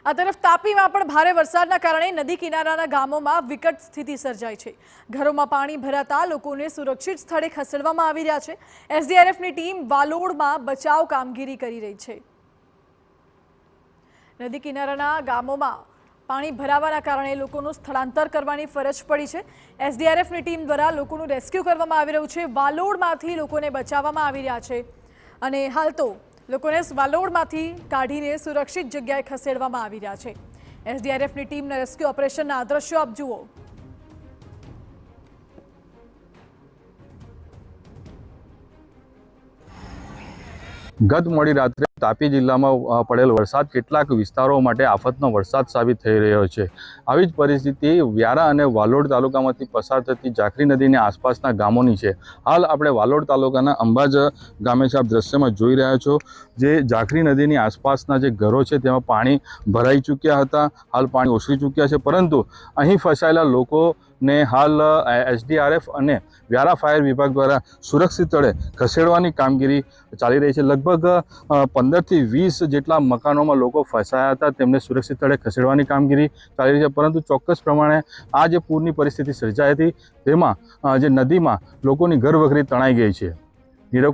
આ તરફ તાપીમાં પણ ભારે વરસાદના કારણે નદી કિનારાના ગામોમાં વિકટ સ્થિતિ સર્જાઈ છે। ઘરોમાં પાણી ભરાતા લોકોને સુરક્ષિત સ્થળે ખસેડવામાં આવી રહ્યા છે। એસડીઆરએફની ટીમ વાલોડમાં બચાવ કામગીરી કરી રહી છે। નદી કિનારાના ગામોમાં પાણી ભરાવાના કારણે લોકોનું સ્થળાંતર કરવાની ફરજ પડી છે। એસડીઆરએફની ટીમ દ્વારા લોકોનું રેસ્ક્યુ કરવામાં આવી રહ્યું છે। વાલોડમાંથી લોકોને બચાવવામાં આવી રહ્યા છે અને હાલ તો લોકોને વાલોડમાંથી કાઢીને સુરક્ષિત જગ્યાએ ખસેડવામાં આવી રહ્યા છે। એસડીઆરએફની ટીમના રેસ્ક્યુ ઓપરેશનના દ્રશ્યો આપ જુઓ। ગત મોડી રાત્રે તાપી જિલ્લામાં પડેલ વરસાદ કેટલાક વિસ્તારો માટે આફતનો વરસાદ સાબિત થઈ રહ્યો છે। આવી જ પરિસ્થિતિ વ્યારા અને વાલોડ તાલુકામાંથી પસાર થતી ઝાખરી નદીની આસપાસના ગામોની છે। હાલ આપણે વાલોડ તાલુકાના અંબાજ ગામે છે, આપ દ્રશ્યમાં જોઈ રહ્યા છો। જે ઝાખરી નદીની આસપાસના જે ઘરો છે તેમાં પાણી ભરાઈ ચૂક્યા હતા, હાલ પાણી ઓસરી ચૂક્યા છે, પરંતુ અહીં ફસાયેલા લોકોને હાલ એસડીઆરએફ અને વ્યારા ફાયર વિભાગ દ્વારા સુરક્ષિત સ્થળે ખસેડવાની કામગીરી ચાલી રહી છે। લગભગ 15 થી 20 જેટલા મકાનોમાં લોકો ફસાયા હતા, તેમને સુરક્ષિત સ્થળે ખસેડવાની કામગીરી ચાલી રહી છે, પરંતુ ચોક્કસ પ્રમાણે આ જે પૂરની પરિસ્થિતિ સર્જાઈ હતી તેમાં જે નદીમાં લોકોની ઘરવખરી તણાઈ ગઈ છે।